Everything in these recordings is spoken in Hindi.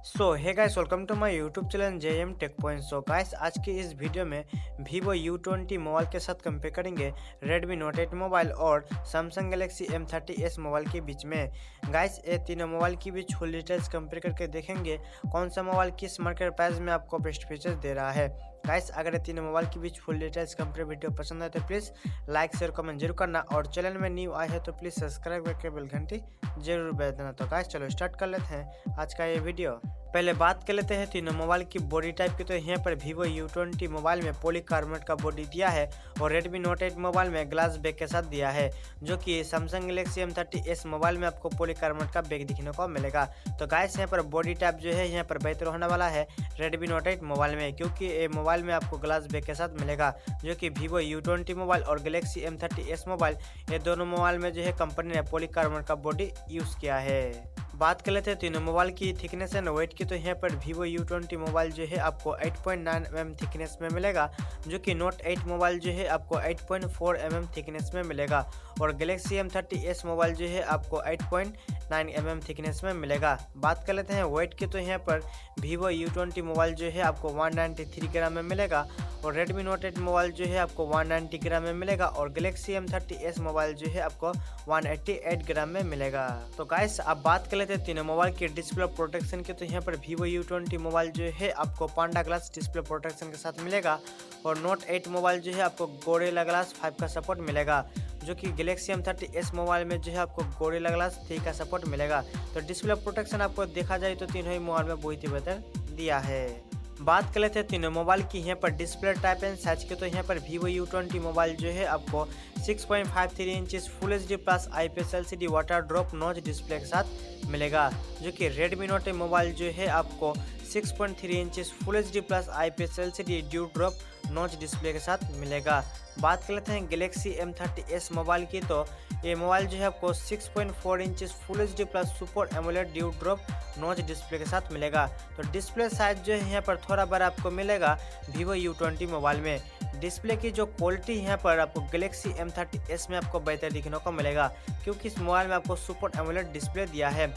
So hey guys, welcome to my YouTube channel JM tech point. So guys, आज की इस वीडियो में Vivo U20 मोबाइल के साथ कंपेयर करेंगे Redmi Note 8 मोबाइल और Samsung Galaxy M30s मोबाइल के बीच में। गाइस, ये तीनों मोबाइल की बीच फुल डिटेल्स कंपेयर करके देखेंगे कौन सा मोबाइल किस मार्केट प्राइस में आपको बेस्ट फीचर्स दे रहा है। गाइस, अगर ये तीनों मोबाइल के बीच फुल डिटेल्स कंपेयर वीडियो पसंद है तो प्लीज़ लाइक शेयर कमेंट जरूर करना, और चैनल में न्यू आए हैं तो प्लीज़ सब्सक्राइब करके बेल घंटी जरूर बजा देना। तो गाइस, चलो स्टार्ट कर लेते हैं आज का ये वीडियो। पहले बात कर लेते हैं तीनों मोबाइल की बॉडी टाइप की। तो यहाँ पर Vivo U20 मोबाइल में पॉलीकार्बोनेट का बॉडी दिया है और Redmi Note 8 मोबाइल में ग्लास बैक के साथ दिया है, जो कि Samsung Galaxy M30s मोबाइल में आपको पॉलीकार्बोनेट का बैक दिखने को मिलेगा। तो गाइस, यहाँ पर बॉडी टाइप जो है यहाँ पर बेहतर होने वाला है Redmi Note 8 मोबाइल में, क्योंकि ये मोबाइल में आपको ग्लास बैक के साथ मिलेगा, जो कि Vivo U20 मोबाइल और Galaxy M30s मोबाइल ये दोनों मोबाइल में जो है कंपनी ने पॉलीकार्बोनेट का बॉडी यूज़ किया है। बात कर लेते हैं तीनों मोबाइल की थिकनेस एंड वेट की। तो यहाँ पर Vivo U20 मोबाइल जो है आपको 8.9 mm थिकनेस में मिलेगा, जो कि Note 8 मोबाइल जो है आपको 8.4 mm थिकनेस में मिलेगा, और Galaxy M30s मोबाइल जो है आपको 8.9 mm थिकनेस में मिलेगा। बात कर लेते हैं वेट की। तो यहाँ पर Vivo U20 मोबाइल जो है आपको 193 ग्राम में मिलेगा, और Redmi Note 8 मोबाइल जो है आपको 190 ग्राम में मिलेगा, और Galaxy M30s मोबाइल जो है आपको 188 ग्राम में मिलेगा। तो गाइस, अब बात कर लेते हैं तीनों मोबाइल के डिस्प्ले प्रोटेक्शन की। तो यहाँ पर Vivo U20 मोबाइल जो है आपको पांडा ग्लास डिस्प्ले प्रोटेक्शन के साथ मिलेगा, और Note 8 मोबाइल जो है आपको गोरिल्ला ग्लास 5 का सपोर्ट मिलेगा, जो कि Galaxy M30s मोबाइल में जो है आपको गोरिल्ला ग्लास 3 का सपोर्ट मिलेगा। तो डिस्प्ले प्रोटेक्शन आपको देखा जाए तो तीनों ही मोबाइल में बहुत ही बेहतर दिया है। बात कर लेते हैं तीनों मोबाइल की यहाँ पर डिस्प्ले टाइप एंड साइज के। तो यहाँ पर Vivo U20 मोबाइल जो है आपको 6.53 inches full HD plus IPS LCD water drop notch display के साथ मिलेगा, जो कि Redmi Note 8 मोबाइल जो है आपको 6.3 inches full HD plus IPS LCD dew drop notch display के साथ मिलेगा। बात कर लेते हैं Galaxy M30s मोबाइल की। तो ये मोबाइल जो है आपको 6.4 inches full HD plus super AMOLED dew drop notch display के साथ मिलेगा। तो डिस्प्ले साइज जो है यहाँ पर थोड़ा बड़ा आपको मिलेगा Vivo U20 मोबाइल में। डिस्प्ले की जो क्वालिटी यहाँ पर आपको Galaxy M30s में आपको बेहतर दिखने को मिलेगा, क्योंकि इस मोबाइल में आपको सुपर एमोलेड डिस्प्ले दिया है।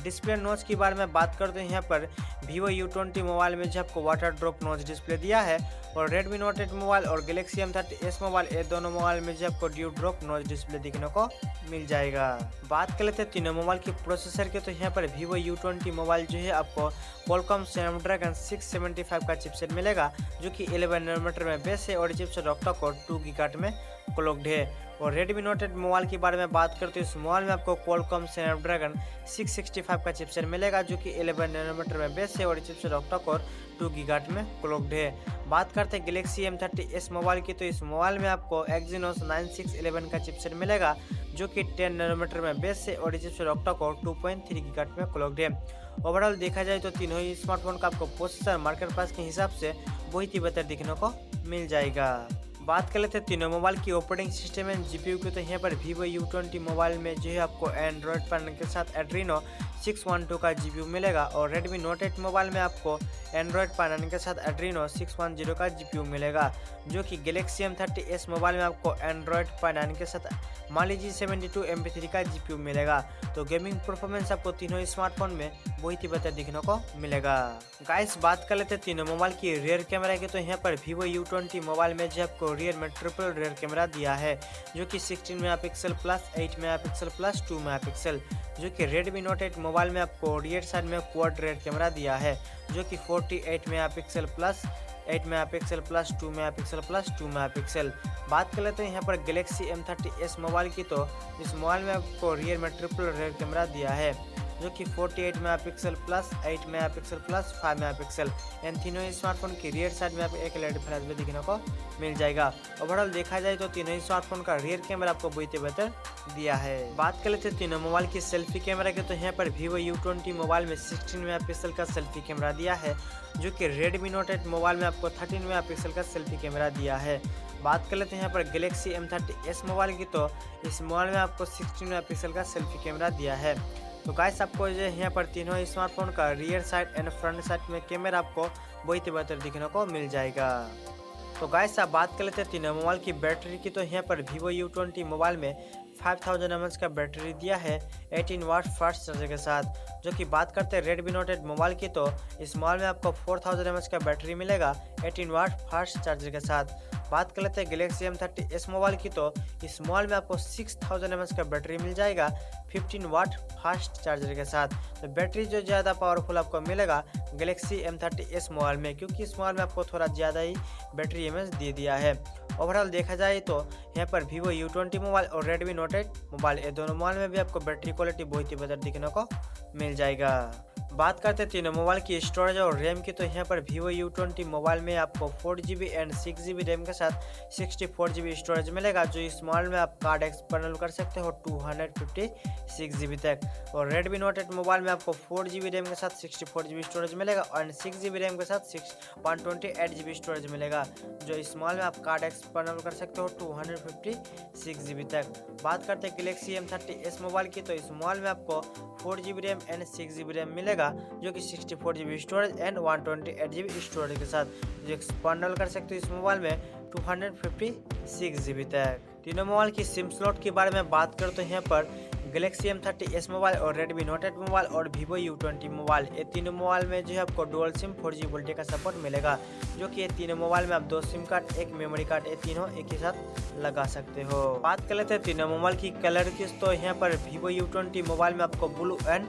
डिस्प्ले नॉच के बारे में बात करते हैं यहाँ पर Vivo U20 मोबाइल में जो आपको वाटर ड्रॉप नॉच डिस्प्ले दिया है, और Redmi Note 8 मोबाइल और Galaxy M30s मोबाइल ये दोनों मोबाइल में जो आपको ड्यू ड्रॉप नॉच डिस्प्ले दिखने को मिल जाएगा। बात कर लेते हैं तीनों मोबाइल की प्रोसेसर के। तो यहाँ पर Vivo U20 मोबाइल जो है आपको Qualcomm Snapdragon 675 का चिपसेट मिलेगा, जो कि 11 नैनोमीटर में बेस है, और चिपसेट ऑक्टा कोर 2 गीगाहर्ट्ज में क्लॉक्ड है। और Redmi Note 8 मोबाइल के बारे में बात करते हैं, इस मोबाइल में आपको Qualcomm Snapdragon 665 का चिपसेट मिलेगा, जो कि 11 नैनोमीटर में बेस है, और चिपसेट ऑक्टा कोर 2 गीगाहर्ट्ज में क्लॉक्ड है। बात करते हैं Galaxy M30s मोबाइल की। तो इस मोबाइल में आपको Exynos 9611 का चिपसेट मिलेगा, जो कि 10 नैनोमीटर में बेस है, और चिपसेट ऑक्टा कोर 2.3 गीगाहर्ट्ज में क्लॉक्ड है। ओवरऑल देखा जाए तो तीनों ही स्मार्टफोन का आपको प्रोसेसर मार्केट प्राइस के हिसाब से बहुत ही बेहतर दिखने को मिल जाएगा। बात कर लेते हैं तीनों मोबाइल की ऑपरेटिंग सिस्टम एंड GPU की। तो यहाँ पर Vivo U20 मोबाइल में जो है आपको एंड्रॉयड पैनल के साथ Adreno 612 का GPU मिलेगा, और Redmi Note 8 मोबाइल में आपको एंड्रॉयड पैनल के साथ Adreno 610 का GPU मिलेगा, जो कि Galaxy M30s मोबाइल में आपको एंड्रॉयड पैनल के साथ Mali G72 MP3 का GPU मिलेगा। तो गेमिंग परफॉर्मेंस आपको तीनों स्मार्टफोन में बहुत ही बेहतर दिखने को मिलेगा। गाइस, बात कर लेते हैं तीनों मोबाइल की रियर कैमरा की। तो यहाँ पर Vivo U20 मोबाइल में जो आपको रियर में ट्रिपल रियर कैमरा दिया है, जो कि 16 megapixel plus 8 megapixel plus 2 megapixel, जो कि Redmi Note 8 मोबाइल में आपको रियर साइड में क्वाड रियर कैमरा दिया है, जो कि 48 megapixel plus 8 megapixel plus 2 megapixel plus 2 megapixel. बात कर लेते हैं यहाँ पर Galaxy M30s मोबाइल की। तो इस मोबाइल में आपको रियर में ट्रिपल रियर कैमरा दिया है, जो कि 48 megapixel plus 8 megapixel plus 5 megapixel. इन तीनों ही स्मार्टफोन की रियर साइड में आपको एक LED फ्लैश भी दिखने को मिल जाएगा। ओवरऑल देखा जाए तो तीनों ही स्मार्टफोन का रियर कैमरा आपको बहुत ही बेहतर दिया है। बात कर लेते हैं तीनों मोबाइल की सेल्फी कैमरा के। तो यहाँ पर Vivo U20 मोबाइल में 16 मेगापिक्सल का सेल्फी कैमरा दिया है, जो कि Redmi Note 8 मोबाइल में आपको 13 मेगापिक्सल का सेल्फी कैमरा दिया है। बात कर लेते हैं यहाँ पर Galaxy M30s मोबाइल की। तो इस मोबाइल में आपको 16 मेगापिक्सल का सेल्फी कैमरा दिया है। तो गाइस, आपको जो यहाँ पर तीनों स्मार्टफोन का rear side and front side में कैमरा आपको बहुत ही बेहतर दिखने को मिल जाएगा। तो गाइस, आप बात कर लेते हैं तीनों मोबाइल की बैटरी की। तो यहाँ पर Vivo U20 मोबाइल में 5000 mAh का बैटरी दिया है 18 वाट फास्ट चार्जर के साथ। जो कि बात करते हैं Redmi Note 8 मोबाइल की, तो इस मोबाइल में आपको 4000 mAh का बैटरी मिलेगा 18 वाट फास्ट चार्जर के साथ। बात कर लेते हैं Galaxy M30s मोबाइल की, तो इस मोबाइल में आपको 6000 mAh का बैटरी मिल जाएगा 15 वाट फास्ट चार्जर के साथ। तो बैटरी जो ज़्यादा पावरफुल आपको मिलेगा Galaxy M30s मोबाइल में, क्योंकि इस मोबाइल में आपको थोड़ा ज़्यादा ही बैटरी एमएच दे दिया है। ओवरऑल देखा जाए तो यहाँ पर Vivo U20 मोबाइल और Redmi Note 8 मोबाइल, ये दोनों मोबाइल में भी आपको बैटरी क्वालिटी बहुत ही बेहतर देखने को मिल जाएगा। बात करते हैं तीनों मोबाइल की स्टोरेज और रैम की, तो यहाँ पर Vivo U20 मोबाइल में आपको 4GB एंड 6GB रैम के साथ 64GB स्टोरेज मिलेगा। जो इस मोबाइल में आप कार्ड एक्सटर्नल कर सकते हो 256GB तक। और Redmi Note 8 मोबाइल में आपको 4GB रैम के साथ 64GB स्टोरेज मिलेगा और 6GB रैम के साथ 128GB स्टोरेज मिलेगा। जो इस मोबाइल में आप कार्ड एक्सटर्नल कर सकते हो 256GB तक। बात करते हैं Galaxy M30s मोबाइल की, तो इस मोबाइल में आपको 4GB RAM and 6GB RAM मिलेगा, जो कि 64GB storage and 128GB storage के साथ। जो एक्सपांडल कर सकते हो इस मोबाइल में 256GB तक। तीनों मोबाइल की सिम स्लॉट के बारे में बात करें तो यहाँ पर Galaxy M30s मोबाइल और Redmi Note 8 मोबाइल और Vivo U20 मोबाइल, ये तीनों मोबाइल में जो है आपको डुअल सिम 4G वोल्टे का सपोर्ट मिलेगा। जो कि ये तीनों मोबाइल में आप 2 सिम कार्ड, 1 मेमोरी कार्ड, ये तीनों एक ही साथ लगा सकते हो। बात कर लेते हैं तीनों मोबाइल की कलर की, तो यहाँ पर Vivo U20 मोबाइल में आपको ब्लू एंड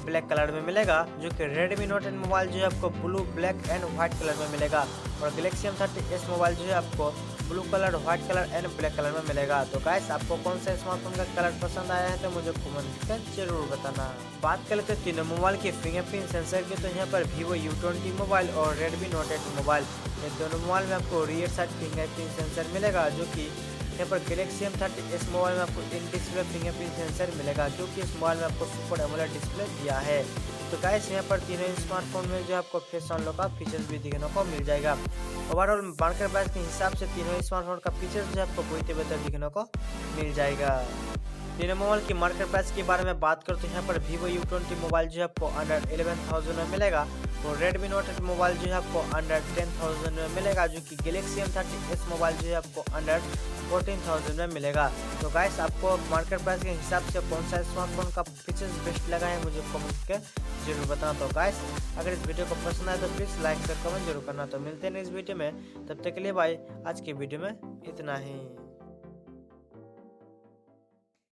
ब्लैक कलर में मिलेगा। जो कि Redmi Note 8 मोबाइल जो है आपको blue, black and white colour में मिलेगा। और Galaxy M30s मोबाइल जो है आपको blue colour, white colour and black colour में मिलेगा। तो गाइस, आपको कौन सा स्मार्टफोन का कलर पसंद आया है तो मुझे कमेंट कर जरूर बताना। बात कर लेते हैं तीनों मोबाइल के फिंगरप्रिंट सेंसर की, तो यहाँ पर Vivo U20 मोबाइल और Redmi Note 8 मोबाइल, ये दोनों मोबाइल में आपको रियर साइड फिंगरप्रिंट सेंसर मिलेगा। जो कि यहाँ पर Galaxy M30s मोबाइल में आपको इन डिस्प्ले फिंगरप्रिंट सेंसर मिलेगा, क्योंकि इस मोबाइल में आपको सुपर एमोलेड डिस्प्ले दिया है। तो गाइस, यहाँ पर तीनों स्मार्टफोन में जो आपको फेस अनलॉक का फीचर्स भी देखने को मिल जाएगा। ओवरऑल मार्केट प्राइस के हिसाब से तीनों स्मार्टफोन का फीचर्स जो आपको बहुत ही बेहतर देखने को मिल जाएगा। तीनों मोबाइल की मार्केट प्राइस के बारे में बात करो तो यहाँ पर Vivo U20 मोबाइल जो है आपको अंडर 11,000 में मिलेगा और Redmi Note 8 मोबाइल जो है आपको अंडर 10,000 में मिलेगा। जो कि Galaxy M30s मोबाइल जो है आपको अंडर 14,000 में मिलेगा। तो गाइस, आपको मार्केट प्राइस के हिसाब से कौन सा स्मार्टफोन का फीचर्स बेस्ट लगा है मुझे कमेंट कर जरूर बताना। तो गाइस, अगर इस वीडियो को पसंद आए तो प्लीज़ लाइक कर कमेंट जरूर करना। तो मिलते हैं नेक्स्ट वीडियो में, तब तक के लिए बाय। आज की वीडियो में इतना ही।